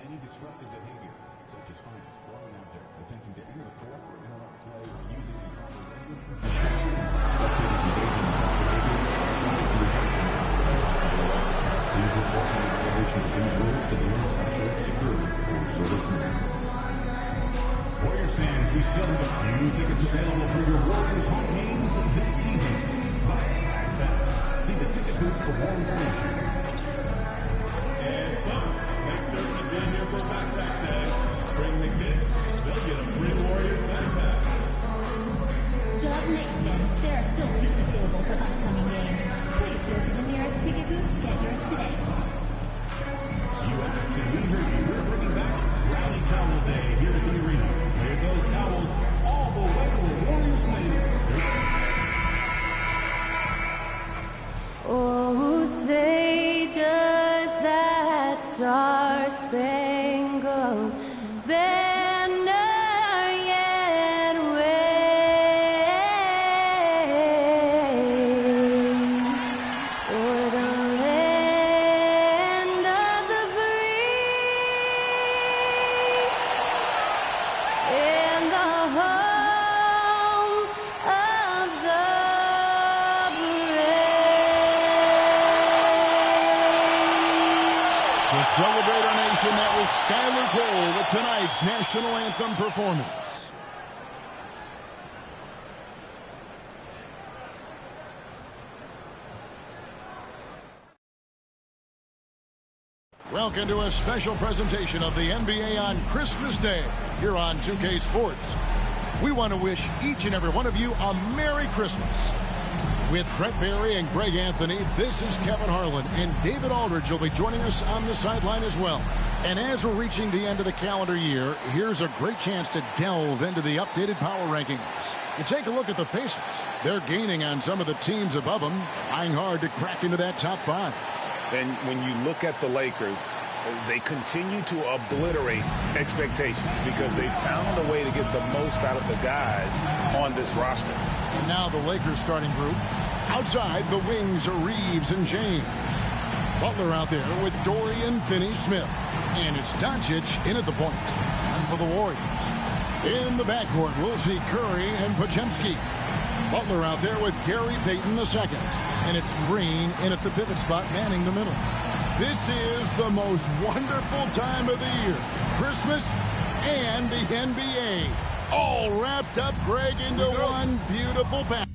any disruptive behavior, such as fines, throwing objects, attempting to enter the court or interrupt play, using improper language. These reports and violations include the limits of security for listeners. Warriors fans, we still have a few tickets available for your Warriors home games this season. Via iPad. See the ticket booth for more information. And folks, make certain to be here for Backpack Day. Bring the kids. They'll get a free Warriors backpack. Dub Nation, there are still seats available for upcoming games. Please go to the nearest ticket booth to get yours today. You asked and we heard you. We're bringing back Rally Towel Day here at the arena. Wear those towels all the way to the Warriors Lane. Oh, say does that star-spangled banner yet wave o'er the land of the free and the home of the brave. To celebrate our nation, that was Skylar Cole with tonight's national anthem performance. Welcome to a special presentation of the NBA on Christmas Day here on 2K Sports. We want to wish each and every one of you a Merry Christmas. With Brett Barry and Greg Anthony, this is Kevin Harlan, and David Aldridge will be joining us on the sideline as well. And as we're reaching the end of the calendar year, here's a great chance to delve into the updated power rankings. You take a look at the Pacers. They're gaining on some of the teams above them, trying hard to crack into that top 5. And when you look at the Lakers, they continue to obliterate expectations because they found a way to get the most out of the guys on this roster. And now the Lakers starting group. Outside, the wings are Reeves and James. Butler out there with Dorian Finney-Smith. And it's Doncic in at the point. And for the Warriors. In the backcourt, we'll see Curry and Podziemski. Butler out there with Gary Payton II. And it's Green in at the pivot spot, manning the middle. This is the most wonderful time of the year. Christmas and the NBA. All wrapped up, Greg, into one beautiful package.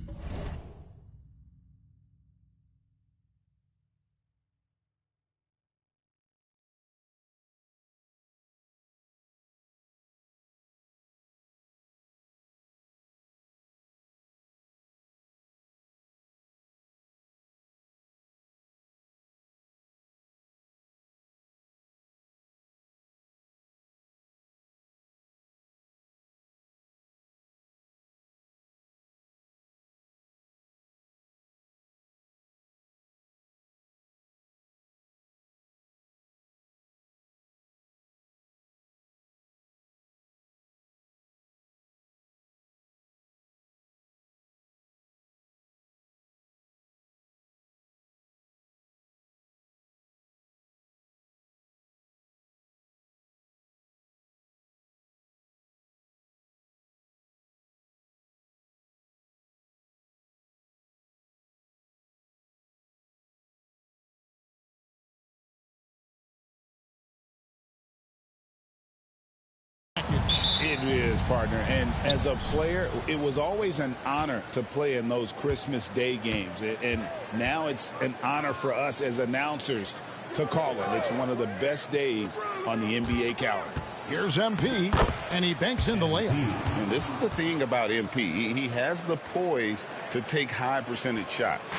It is, partner. And as a player, it was always an honor to play in those Christmas Day games. And now it's an honor for us as announcers to call it. It's one of the best days on the NBA calendar. Here's MP, and he banks in the layup. And this is the thing about MP. He has the poise to take high percentage shots.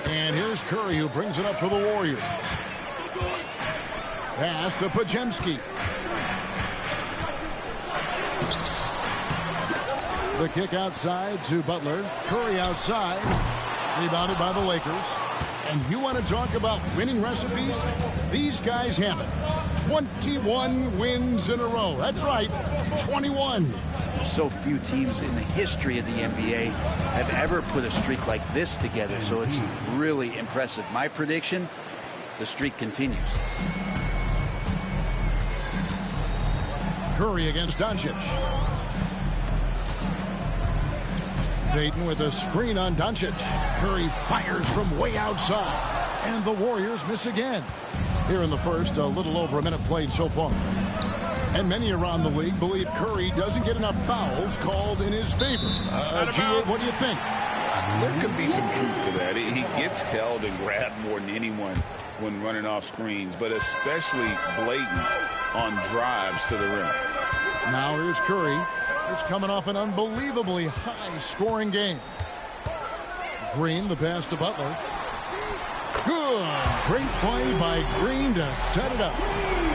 And here's Curry, who brings it up for the Warriors. Pass to Podziemski. The kick outside to Butler. Curry outside. Rebounded by the Lakers. And you want to talk about winning recipes? These guys have it. 21 wins in a row. That's right, 21. So few teams in the history of the NBA have ever put a streak like this together, so it's really impressive. My prediction, the streak continues. Curry against Doncic. Payton with a screen on Doncic. Curry fires from way outside. And the Warriors miss again. Here in the first, a little over a minute played so far. And many around the league believe Curry doesn't get enough fouls called in his favor. G.A., what do you think? There could be some truth to that. He gets held and grabbed more than anyone when running off screens, but especially blatant on drives to the rim. Now here's Curry. He's coming off an unbelievably high-scoring game. Green, the pass to Butler. Good. Great play by Green to set it up.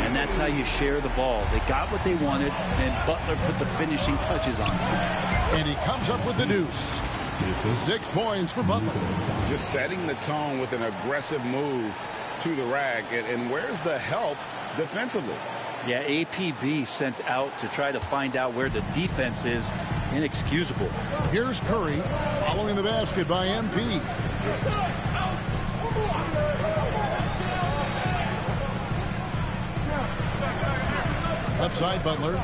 And that's how you share the ball. They got what they wanted, and Butler put the finishing touches on it. And he comes up with the deuce. 6 points for Butler. Just setting the tone with an aggressive move to the rack. And where's the help defensively? Yeah, APB sent out to try to find out where the defense is. Inexcusable. Here's Curry following the basket by MP. Left side, Butler.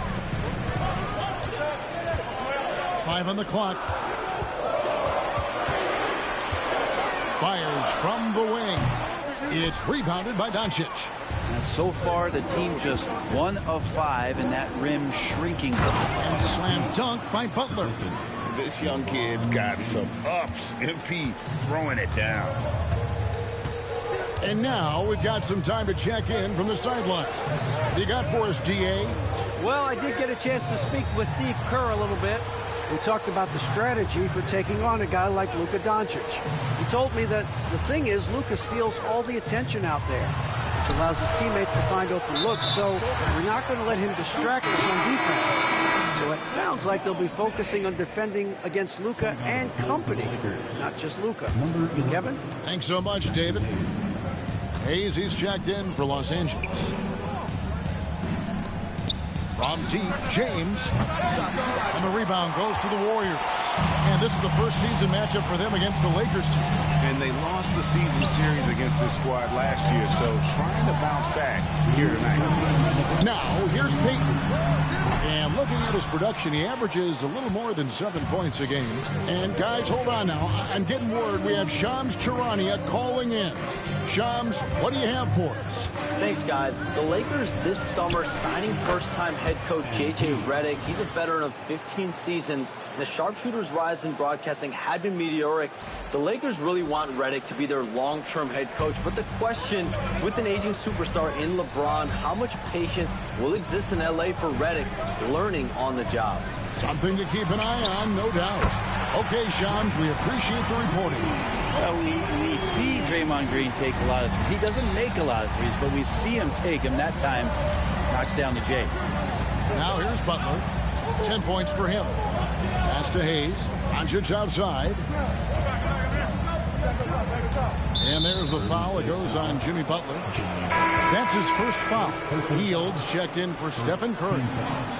5 on the clock. Fires from the wing. It's rebounded by Doncic. And so far, the team just 1 of 5, and that rim shrinking. And slam dunk by Butler. This young kid's got some ups. MP throwing it down. And now we've got some time to check in from the sidelines. You got for us, G.A.? Well, I did get a chance to speak with Steve Kerr a little bit. We talked about the strategy for taking on a guy like Luka Doncic. He told me that the thing is Luka steals all the attention out there, which allows his teammates to find open looks, so we're not going to let him distract us on defense. So it sounds like they'll be focusing on defending against Luka and company, not just Luka. Kevin? Thanks so much, David. Hayes, he's checked in for Los Angeles. From deep, James. And the rebound goes to the Warriors. And this is the first season matchup for them against the Lakers team. And they lost the season series against this squad last year, so trying to bounce back here tonight. Now, here's Payton. And looking at his production, he averages a little more than 7 points a game. And guys, hold on now. I'm getting word we have Shams Charania calling in. Shams, what do you have for us? Thanks, guys. The Lakers this summer signing first-time head coach J.J. Redick. He's a veteran of 15 seasons. The sharpshooter's rise in broadcasting had been meteoric. The Lakers really want Redick to be their long-term head coach. But the question, with an aging superstar in LeBron, how much patience will exist in L.A. for Redick learning on the job? Something to keep an eye on, no doubt. Okay, Shams, we appreciate the reporting. Well, we see Draymond Green take a lot of threes. He doesn't make a lot of threes, but we see him take him. That time, knocks down the J. Now here's Butler. 10 points for him. Pass to Hayes. Doncic outside. And there's the foul. It goes on Jimmy Butler. That's his first foul. Yields checked in for Stephen Curry.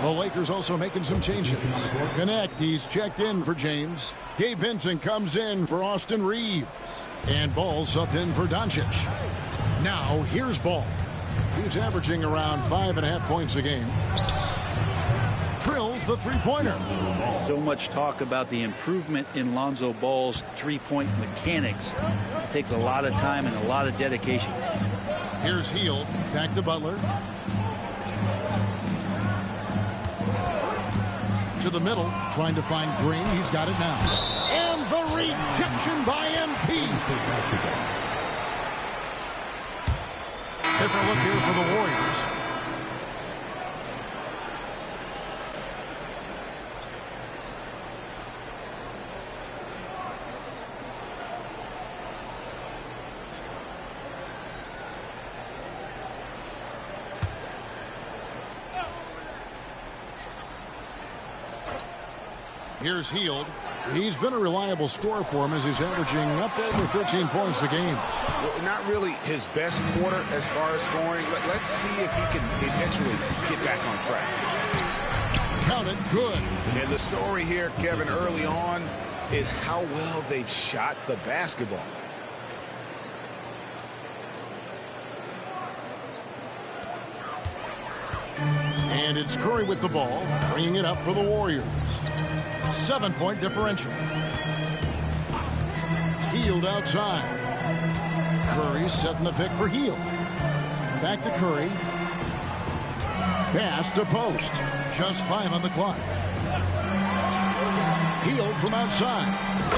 The Lakers also making some changes. Connect, he's checked in for James. Gabe Vincent comes in for Austin Reeves. And Ball subbed in for Doncic. Now here's Ball. He's averaging around 5.5 points a game. Drills the three-pointer. So much talk about the improvement in Lonzo Ball's three-point mechanics. It takes a lot of time and a lot of dedication. Here's Hield. Back to Butler. To the middle, trying to find Green. He's got it now. And the rejection by MP. Different look here for the Warriors. Here's Hield. He's been a reliable scorer for him as he's averaging up over 13 points a game. Well, not really his best quarter as far as scoring. Let's see if he can eventually get back on track. Count it, good. And the story here, Kevin, early on is how well they've shot the basketball. And it's Curry with the ball, bringing it up for the Warriors. 7-point differential. Hield outside. Curry setting the pick for Hield. Back to Curry. Pass to post. Just 5 on the clock. Hield from outside.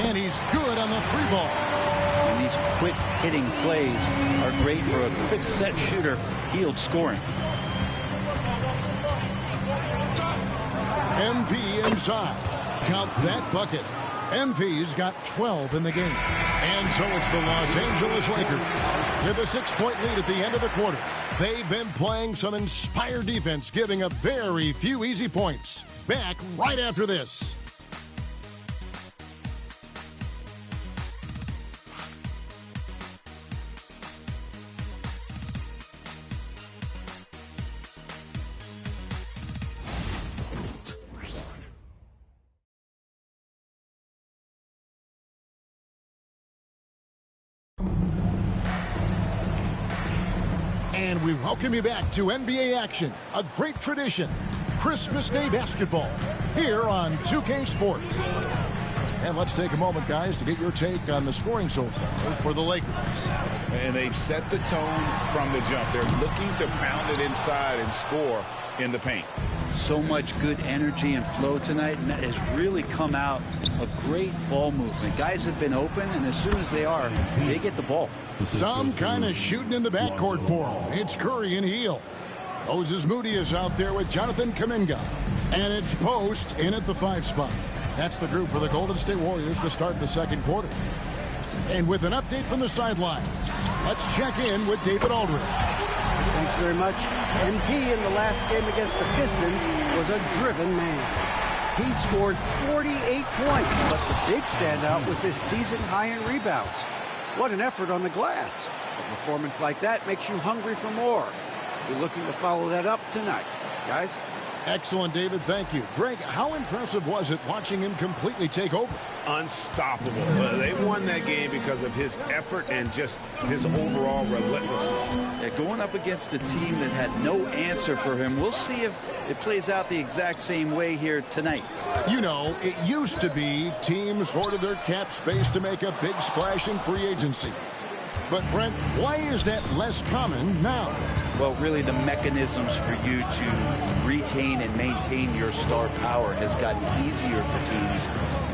And he's good on the 3-ball. And these quick hitting plays are great for a quick set shooter. Hield scoring. MP inside. Count that bucket. MP's got 12 in the game. And so it's the Los Angeles Lakers with a 6-point lead at the end of the quarter. They've been playing some inspired defense, giving up very few easy points. Back right after this. And we welcome you back to NBA action, a great tradition, Christmas Day basketball, here on 2K Sports. And let's take a moment, guys, to get your take on the scoring so far for the Lakers. And they've set the tone from the jump. They're looking to pound it inside and score in the paint. So much good energy and flow tonight, and that has really come out of great ball movement. Guys have been open, and as soon as they are, they get the ball. Some kind of shooting in the backcourt for him. It's Curry and Hield. Moses Moody is out there with Jonathan Kuminga. And it's Post in at the 5 spot. That's the group for the Golden State Warriors to start the second quarter. And with an update from the sidelines, let's check in with David Aldridge. Thanks very much. MP in the last game against the Pistons was a driven man. He scored 48 points, but the big standout was his season high in rebounds. What an effort on the glass. A performance like that makes you hungry for more. You're looking to follow that up tonight, guys. Excellent, David. Thank you. Greg, how impressive was it watching him completely take over? Unstoppable. They won that game because of his effort and just his overall relentlessness. Yeah, going up against a team that had no answer for him. We'll see if it plays out the exact same way here tonight. You know, it used to be teams hoarded their cap space to make a big splash in free agency. But, Brent, why is that less common now? Well, really, the mechanisms for you to retain and maintain your star power has gotten easier for teams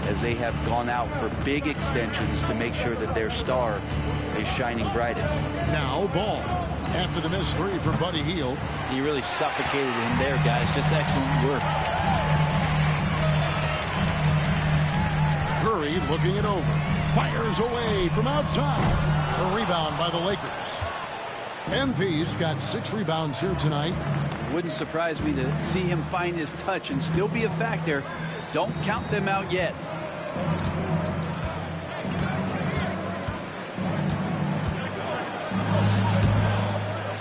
as they have gone out for big extensions to make sure that their star is shining brightest. Now, Ball. After the missed 3 for Buddy Hield. He really suffocated him there, guys. Just excellent work. Curry looking it over. Fires away from outside. A rebound by the Lakers. MP's got 6 rebounds here tonight. Wouldn't surprise me to see him find his touch and still be a factor. Don't count them out yet.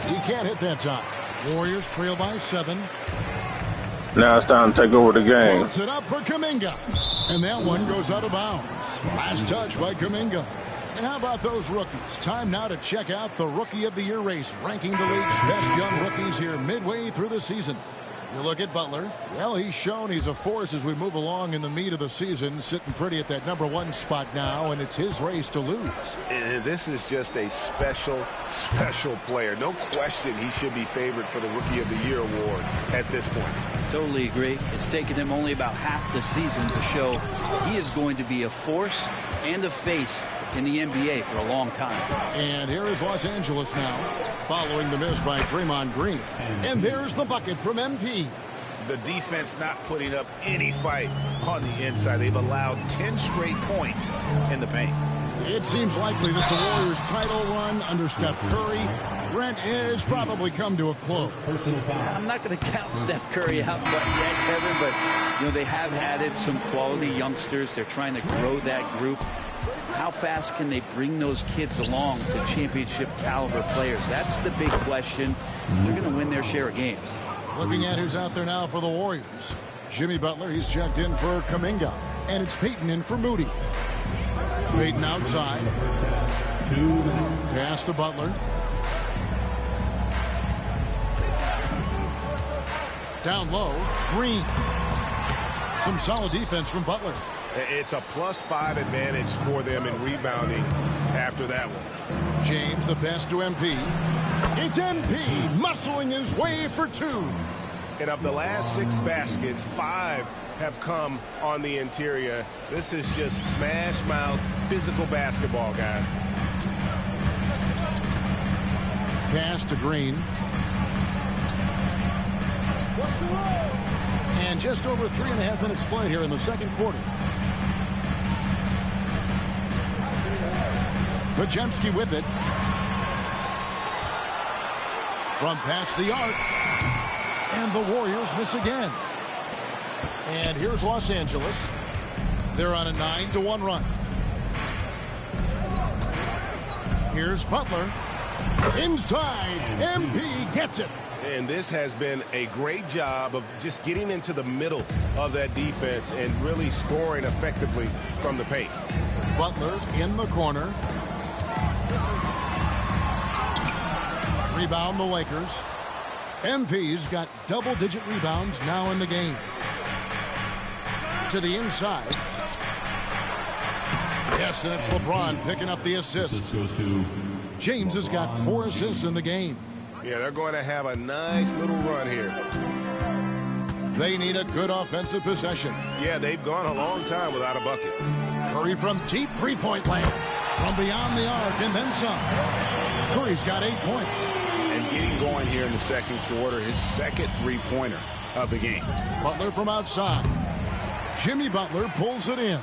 He can't hit that time. Warriors trail by 7. Now it's time to take over the game. Puts it up for Kuminga. And that one goes out of bounds. Last touch by Kuminga. And how about those rookies? Time now to check out the Rookie of the Year race, ranking the league's best young rookies here midway through the season. You look at Butler. Well, he's shown he's a force as we move along in the meat of the season, sitting pretty at that #1 spot now, and it's his race to lose. And this is just a special, special player. No question he should be favored for the Rookie of the Year award at this point. Totally agree. It's taken him only about half the season to show he is going to be a force and a face in the NBA for a long time. And here is Los Angeles now, following the miss by Draymond Green. And there's the bucket from MP. The defense not putting up any fight on the inside. They've allowed 10 straight points in the paint. It seems likely that the Warriors' title run under Steph Curry, Brent, has probably come to a close. I'm not going to count Steph Curry out yet, Kevin, but you know they have added some quality youngsters. They're trying to grow that group. How fast can they bring those kids along to championship caliber players? That's the big question. They're going to win their share of games. Looking at who's out there now for the Warriors. Jimmy Butler, he's checked in for Kuminga. And it's Peyton in for Moody. Peyton outside. Pass to Butler. Down low, Green. Some solid defense from Butler. It's a +5 advantage for them in rebounding after that one. James, the pass to MP. It's MP muscling his way for 2. And of the last 6 baskets, 5 have come on the interior. This is just smash mouth physical basketball, guys. Pass to Green. And just over 3.5 minutes played here in the second quarter. Pajemski with it. From past the arc. And the Warriors miss again. And here's Los Angeles. They're on a 9-1 run. Here's Butler. Inside. MP gets it. And this has been a great job of just getting into the middle of that defense and really scoring effectively from the paint. Butler in the corner. Rebound the Lakers. MP's got double-digit rebounds now in the game. To the inside. Yes, and it's LeBron picking up the assist. James has got 4 assists in the game. Yeah, they're going to have a nice little run here. They need a good offensive possession. Yeah, they've gone a long time without a bucket. Curry from deep three-point land. From beyond the arc and then some. Curry's got 8 points. And getting going here in the second quarter, his second three-pointer of the game. Butler from outside. Jimmy Butler pulls it in.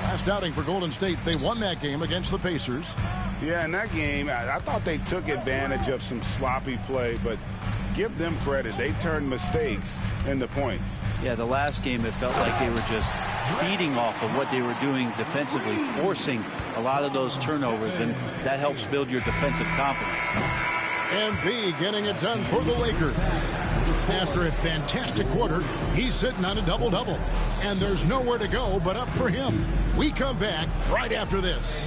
Last outing for Golden State, they won that game against the Pacers. Yeah, in that game, I thought they took advantage of some sloppy play, but give them credit. They turned mistakes into points. Yeah, the last game, it felt like they were just feeding off of what they were doing defensively, forcing a lot of those turnovers, and that helps build your defensive confidence. MP getting it done for the Lakers. After a fantastic quarter, he's sitting on a double-double. And there's nowhere to go but up for him. We come back right after this.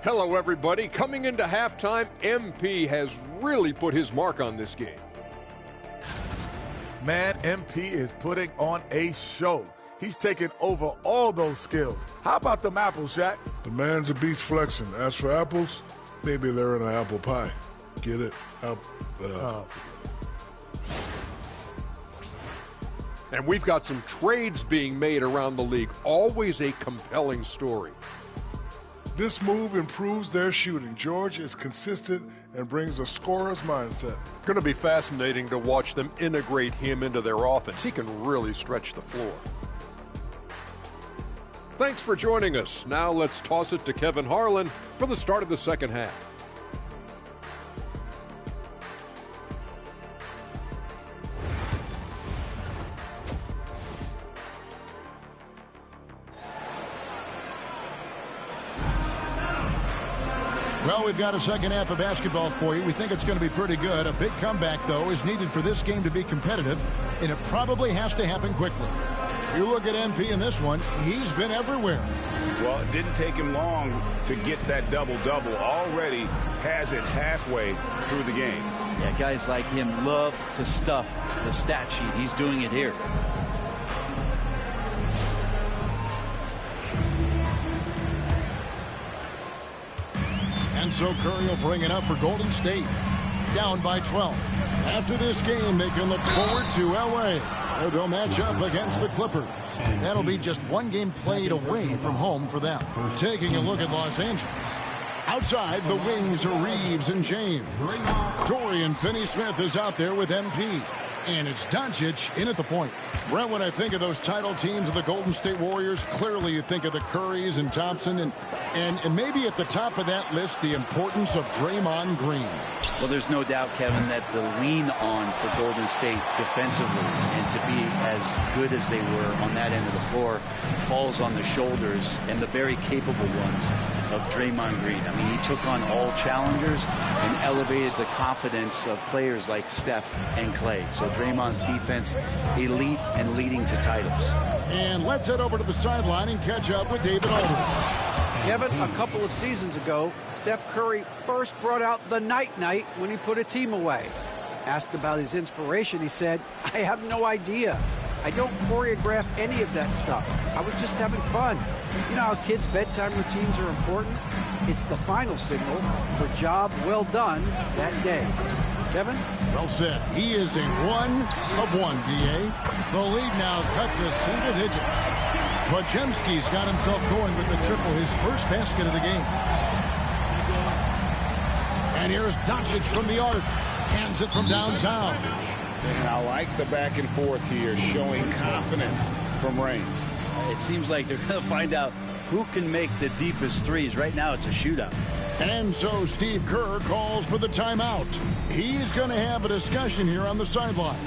Hello, everybody. Coming into halftime, MP has really put his mark on this game. Man, MP is putting on a show. He's taking over all those skills. How about them apples, Shaq? The man's a beast flexing. As for apples, maybe they're in an apple pie. Get it? And we've got some trades being made around the league. Always a compelling story. This move improves their shooting. George is consistent and brings a scorer's mindset. Going to be fascinating to watch them integrate him into their offense. He can really stretch the floor. Thanks for joining us. Now let's toss it to Kevin Harlan for the start of the second half. Well, we've got a second half of basketball for you. We think it's going to be pretty good. A big comeback, though, is needed for this game to be competitive, and it probably has to happen quickly. You look at MP in this one, he's been everywhere. Well, it didn't take him long to get that double-double. Already has it halfway through the game. Yeah, guys like him love to stuff the stat sheet. He's doing it here. And so Curry will bring it up for Golden State. Down by 12. After this game, they can look forward to L.A., where they'll match up against the Clippers. That'll be just one game played away from home for them. Taking a look at Los Angeles. Outside, the wings are Reeves and James. Dorian Finney-Smith is out there with MP. And it's Doncic in at the point. Brent, when I think of those title teams of the Golden State Warriors, clearly you think of the Currys and Thompson, and maybe at the top of that list, the importance of Draymond Green. Well, there's no doubt, Kevin, that the lean on for Golden State defensively and to be as good as they were on that end of the floor falls on the shoulders and the very capable ones of Draymond Green. I mean, he took on all challengers and elevated the confidence of players like Steph and Clay. So Draymond's defense, elite and leading to titles. And let's head over to the sideline and catch up with David Aldridge. Kevin, a couple of seasons ago, Steph Curry first brought out the night-night when he put a team away. Asked about his inspiration, he said, "I have no idea. I don't choreograph any of that stuff. I was just having fun." You know how kids' bedtime routines are important? It's the final signal for job well done that day. Kevin? Well said. He is a 1 of 1, D.A. The lead now cut to single digits. Podziemski's got himself going with the triple, his first basket of the game. And here's Doncic from the arc. Hands it from downtown. And I like the back and forth here, showing confidence from range. It seems like they're going to find out who can make the deepest threes. Right now, it's a shootout. And so Steve Kerr calls for the timeout. He's going to have a discussion here on the sideline.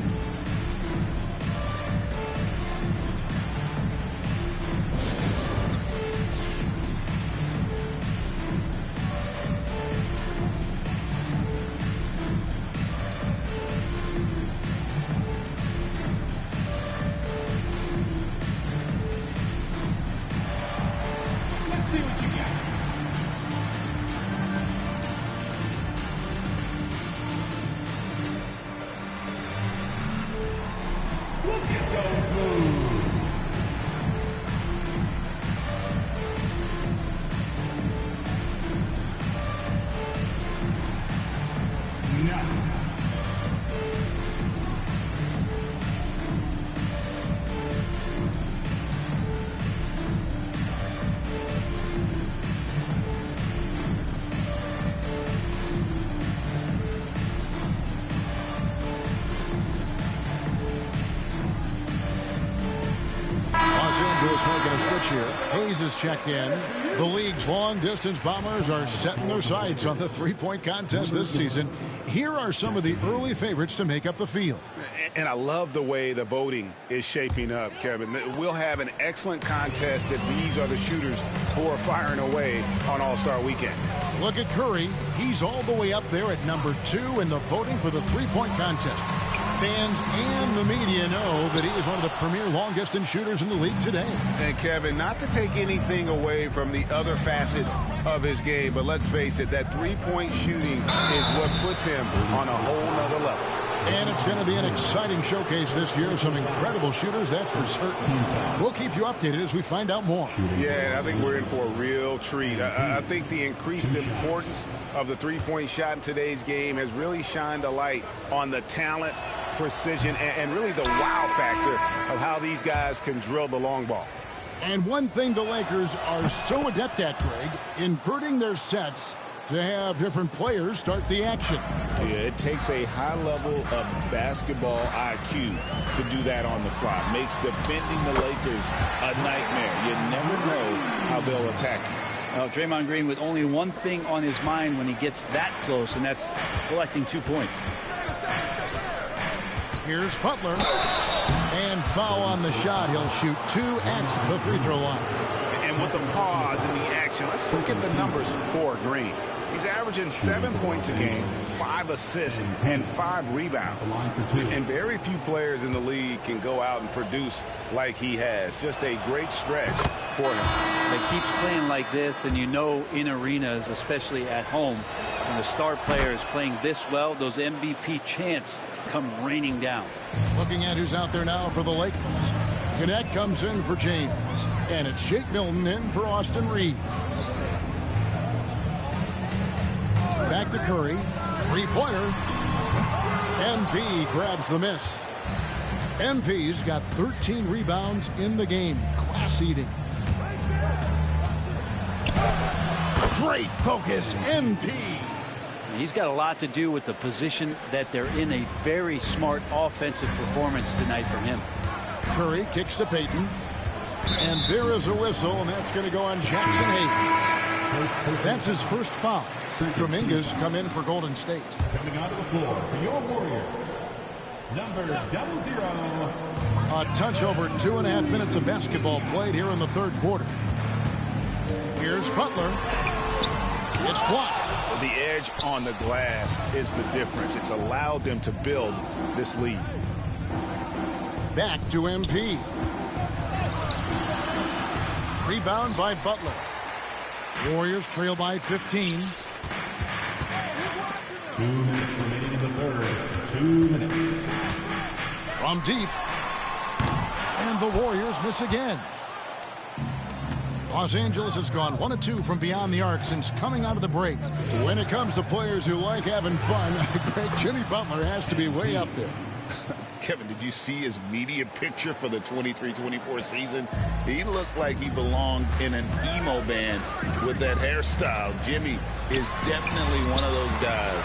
Making a switch here. Hayes is checked in. The league's long-distance bombers are setting their sights on the three-point contest this season. Here are some of the early favorites to make up the field. And I love the way the voting is shaping up, Kevin. We'll have an excellent contest if these are the shooters who are firing away on All-Star Weekend. Look at Curry. He's all the way up there at number 2 in the voting for the three-point contest. Fans and the media know that he is one of the premier long-distance shooters in the league today. And, Kevin, not to take anything away from the other facets of his game, but let's face it, that three-point shooting is what puts him on a whole nother level. And it's going to be an exciting showcase this year. Some incredible shooters, that's for certain. We'll keep you updated as we find out more. Yeah, I think we're in for a real treat. I think the increased importance of the three-point shot in today's game has really shined a light on the talent, precision, and really the wow factor of how these guys can drill the long ball. And one thing the Lakers are so adept at, Greg, inverting their sets to have different players start the action. Yeah, it takes a high level of basketball IQ to do that on the fly. Makes defending the Lakers a nightmare. You never know how they'll attack you. Well, Draymond Green with only one thing on his mind when he gets that close, and that's collecting 2 points. Here's Butler. And foul on the shot. He'll shoot 2 at the free throw line. And with the pause in the action, let's look at the numbers for Green. He's averaging 7 points a game, 5 assists, and 5 rebounds. And very few players in the league can go out and produce like he has. Just a great stretch for him. He keeps playing like this, and you know in arenas, especially at home, when the star player is playing this well, those MVP chants come raining down. Looking at who's out there now for the Lakers. Gannett comes in for James. And it's Shake Milton in for Austin Reeves. Back to Curry. Three-pointer. MP grabs the miss. MP's got 13 rebounds in the game. Class eating. Great focus, MP. He's got a lot to do with the position that they're in. A very smart offensive performance tonight from him. Curry kicks to Payton. And there is a whistle, and that's going to go on Jackson Hayes. That's his first foul. Dominguez come in for Golden State. Coming onto the floor for your Warriors, number 00. A touch over 2.5 minutes of basketball played here in the third quarter. Here's Butler. It's blocked. The edge on the glass is the difference. It's allowed them to build this lead. Back to MP. Rebound by Butler. Warriors trail by 15. 2 minutes remaining in the third. 2 minutes. From deep. And the Warriors miss again. Los Angeles has gone 1 of 2 from beyond the arc since coming out of the break. When it comes to players who like having fun, Greg, Jimmy Butler has to be way up there. Kevin, did you see his media picture for the 23-24 season? He looked like he belonged in an emo band with that hairstyle. Jimmy is definitely one of those guys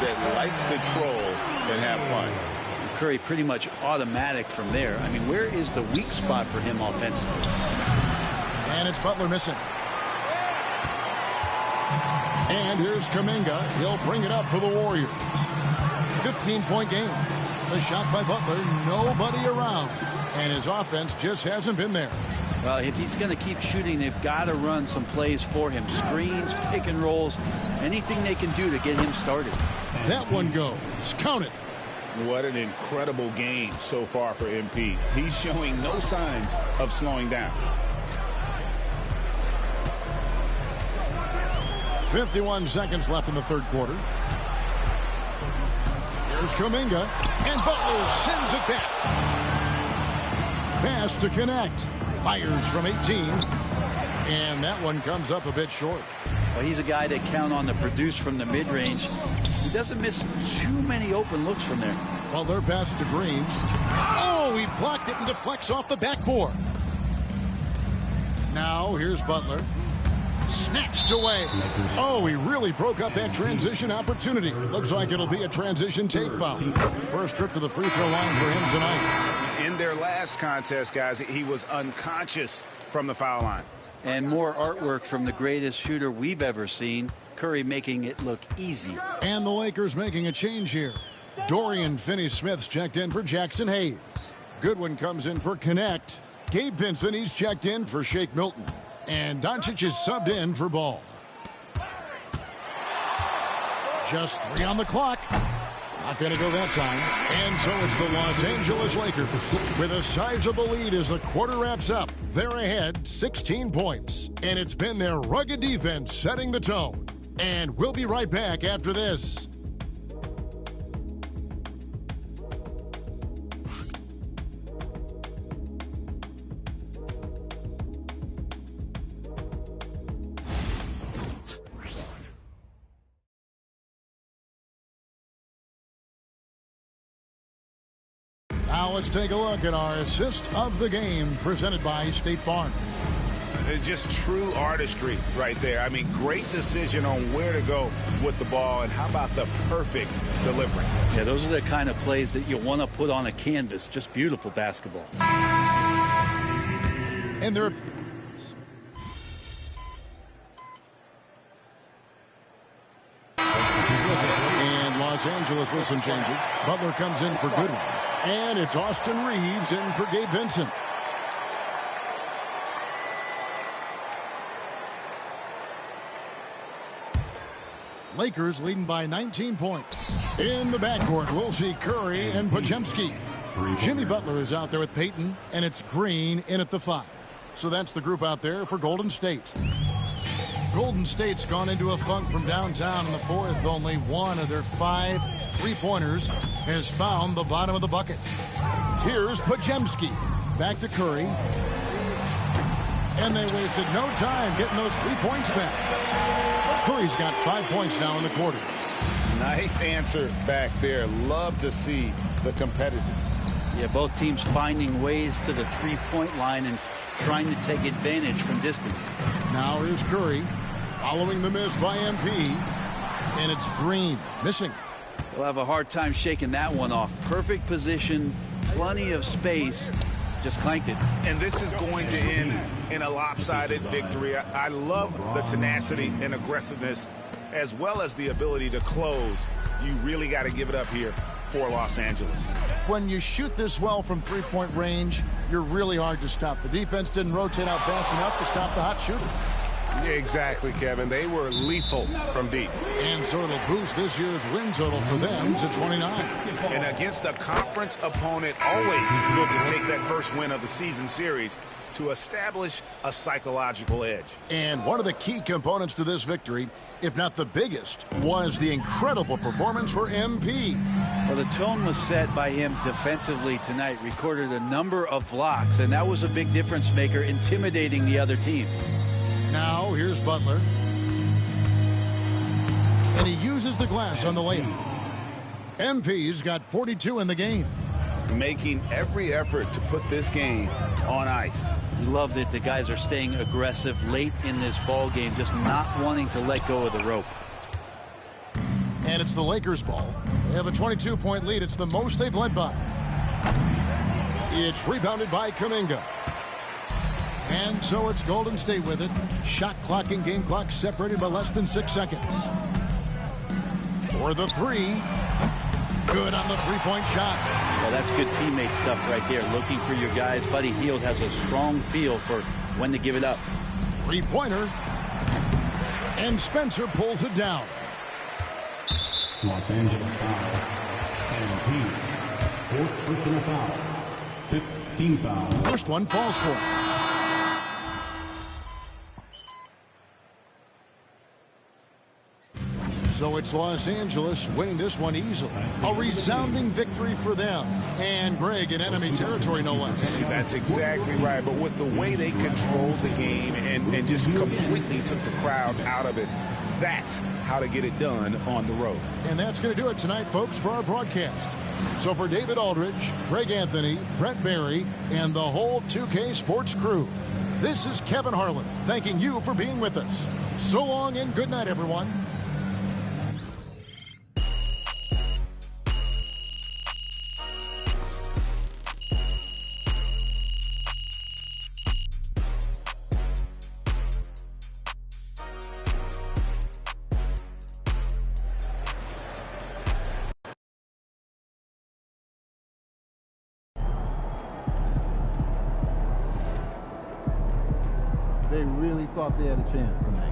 that likes to troll and have fun. Curry pretty much automatic from there. I mean, where is the weak spot for him offensively? And it's Butler missing. And here's Kuminga. He'll bring it up for the Warriors. 15-point game. The shot by Butler, nobody around. And his offense just hasn't been there. Well, if he's going to keep shooting, they've got to run some plays for him. Screens, pick and rolls, anything they can do to get him started. That one goes. Count it. What an incredible game so far for MP. He's showing no signs of slowing down. 51 seconds left in the third quarter. Here's Kuminga, and Butler sends it back. Pass to connect. Fires from 18. And that one comes up a bit short. Well, he's a guy they count on to produce from the mid-range. He doesn't miss too many open looks from there. Butler passes to Green. Oh, he blocked it and deflects off the backboard. Now here's Butler. Snatched away. Oh, he really broke up that transition opportunity. Looks like it'll be a transition take foul. First trip to the free throw line for him tonight. In their last contest, guys, he was unconscious from the foul line. And more artwork from the greatest shooter we've ever seen. Curry making it look easy. And the Lakers making a change here. Dorian Finney-Smith's checked in for Jackson Hayes. Goodwin comes in for Connect. Gabe Vincent, he's checked in for Shake Milton. And Doncic is subbed in for Ball. Just 3 on the clock. Not going to go that time. And so it's the Los Angeles Lakers with a sizable lead as the quarter wraps up. They're ahead 16 points. And it's been their rugged defense setting the tone. And we'll be right back after this. Now let's take a look at our assist of the game presented by State Farm. Just true artistry right there. I mean, great decision on where to go with the ball, and how about the perfect delivery? Yeah, those are the kind of plays that you want to put on a canvas. Just beautiful basketball. And they're... And Los Angeles with some changes. Butler comes in for Goodwin. And it's Austin Reeves in for Gabe Vincent. Lakers leading by 19 points. In the backcourt, we'll see Curry and Podziemski. Jimmy Butler is out there with Payton, and it's Green in at the 5. So that's the group out there for Golden State. Golden State's gone into a funk from downtown in the fourth. Only one of their 5 three-pointers has found the bottom of the bucket. Here's Podziemski. Back to Curry. And they wasted no time getting those 3 points back. Curry's got 5 points now in the quarter. Nice answer back there. Love to see the competitiveness. Yeah, both teams finding ways to the three-point line and trying to take advantage from distance. Now here's Curry following the miss by MP. And it's Green missing. We'll have a hard time shaking that one off. Perfect position, plenty of space, just clanked it. And this is going to end in a lopsided victory. I love the tenacity and aggressiveness, as well as the ability to close. You really got to give it up here for Los Angeles. When you shoot this well from three-point range, you're really hard to stop. The defense didn't rotate out fast enough to stop the hot shooters. Exactly, Kevin. They were lethal from deep. And so it'll boost this year's win total for them to 29. And against a conference opponent, always good to take that first win of the season series to establish a psychological edge. And one of the key components to this victory, if not the biggest, was the incredible performance for MP. Well, the tone was set by him defensively tonight. Recorded a number of blocks, and that was a big difference maker, intimidating the other team. Now, here's Butler. And he uses the glass on the layup. MP's got 42 in the game. Making every effort to put this game on ice. Loved it. The guys are staying aggressive late in this ball game, just not wanting to let go of the rope. And it's the Lakers' ball. They have a 22-point lead. It's the most they've led by. It's rebounded by Kuminga. And so it's Golden State with it. Shot clock and game clock separated by less than 6 seconds. For the three. Good on the three-point shot. Well, that's good teammate stuff right there. Looking for your guys. Buddy Hield has a strong feel for when to give it up. Three-pointer. And Spencer pulls it down. Los Angeles foul. MP. Fourth personal foul. 15 foul. First one falls for him. So it's Los Angeles winning this one easily. A resounding victory for them. And Greg in enemy territory, no less. That's exactly right. But with the way they controlled the game and just completely took the crowd out of it, that's how to get it done on the road. And that's going to do it tonight, folks, for our broadcast. So for David Aldridge, Greg Anthony, Brett Barry, and the whole 2K Sports crew, this is Kevin Harlan thanking you for being with us. So long and good night, everyone. They really thought they had a chance tonight.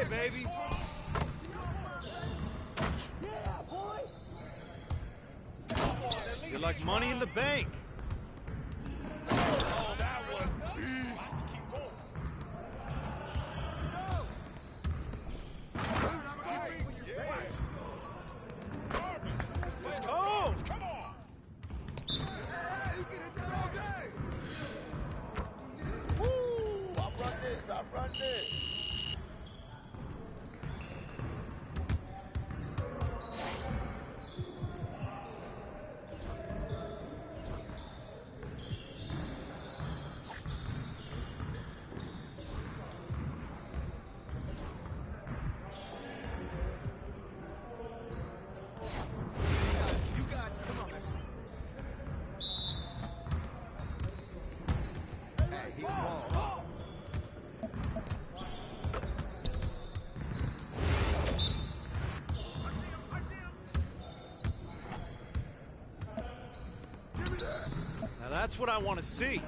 baby. Yeah, boy. You're like money in the bank. Oh, that was beast. Keep going. Let's go. Come on. You get it done all day. this. I run this. Now that's what I want to see.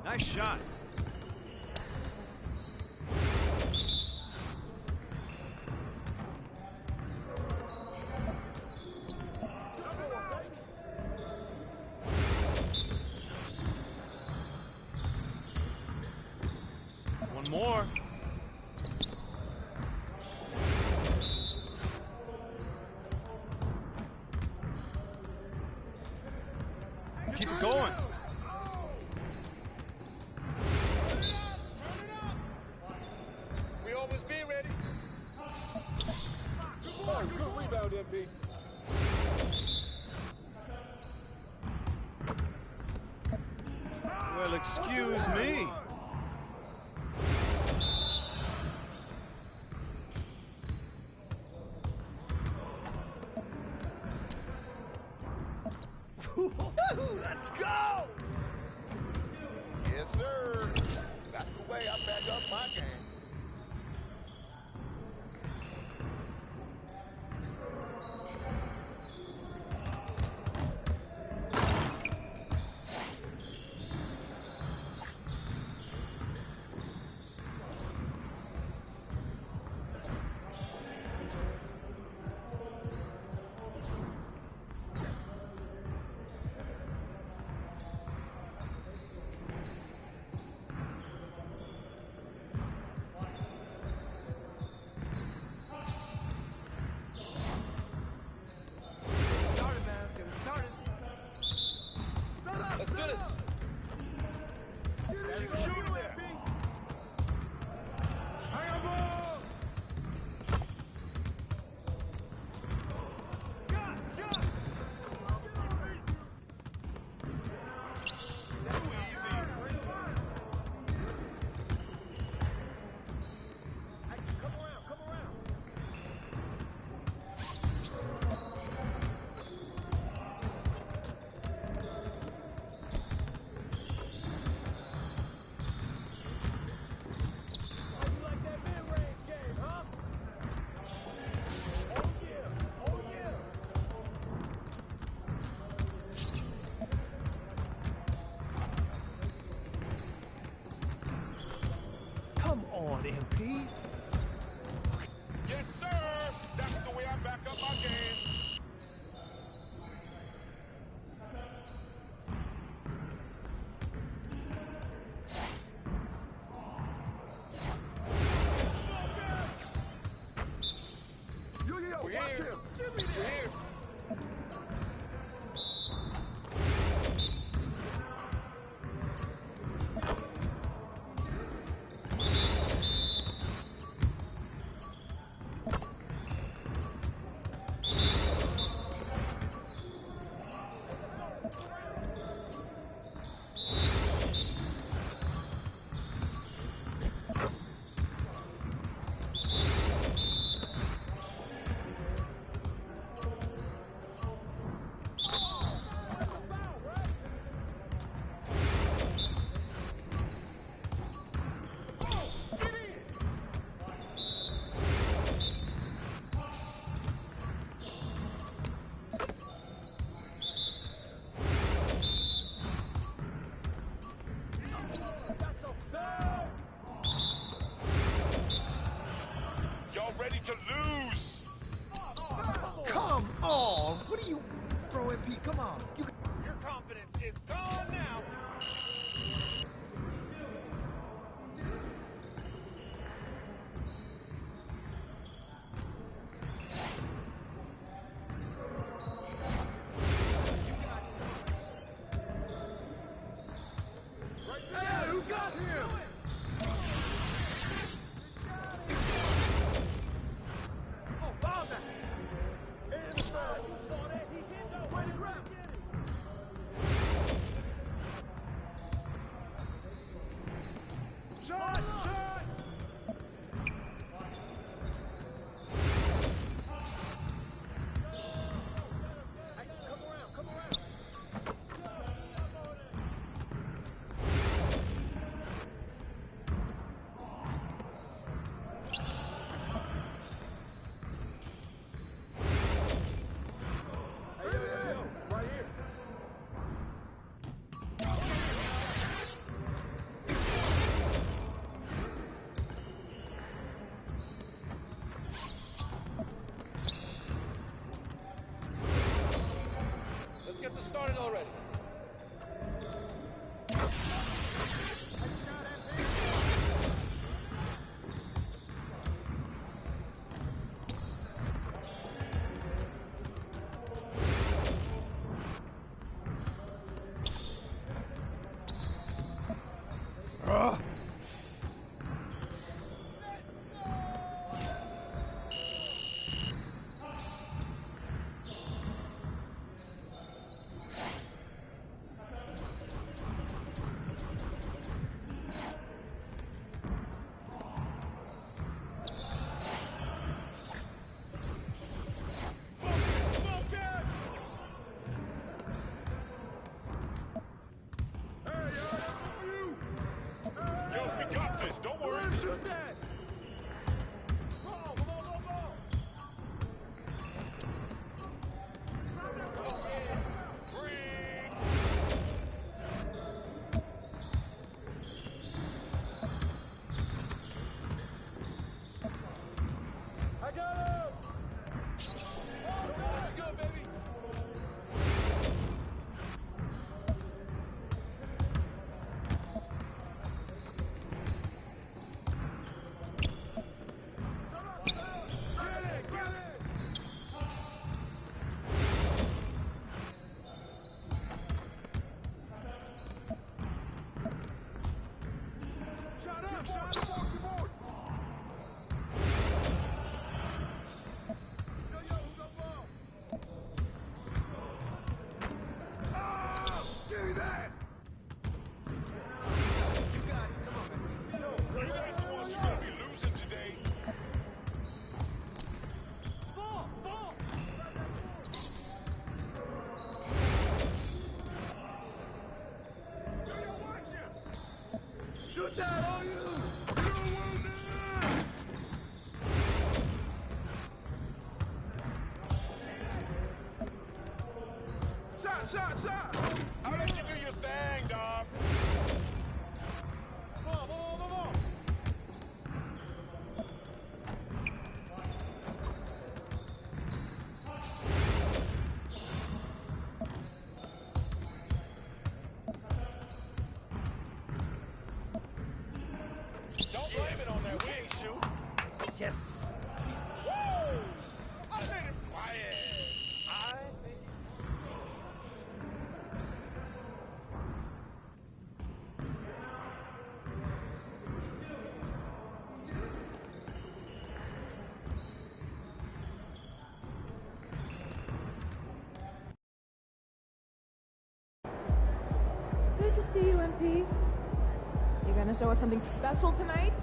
Nice shot. One more. Keep it going. We always be ready. Good rebound, MP. Well, excuse me. Let's go! Yes, sir. That's the way I back up my game. Let's do this. Shoot there. Hang on, ball. Shot. Too easy. Hey, come around. Come on, MP. Yes, sir. That's the way I back up my game. Yo, watch him. Give me that. Y'all ready to lose? Come on. What are you, bro, MP? Come on. Your confidence is gone now. Shot! Shot! Let's get this started already. Shoot that on you! You will not! Shot! I'll let you do your thing, dog. Come on. Don't blame it on that. We ain't shoot. Yes. Woo! I made it quiet. I made it. Good to see you, MP. You gonna show us something special tonight?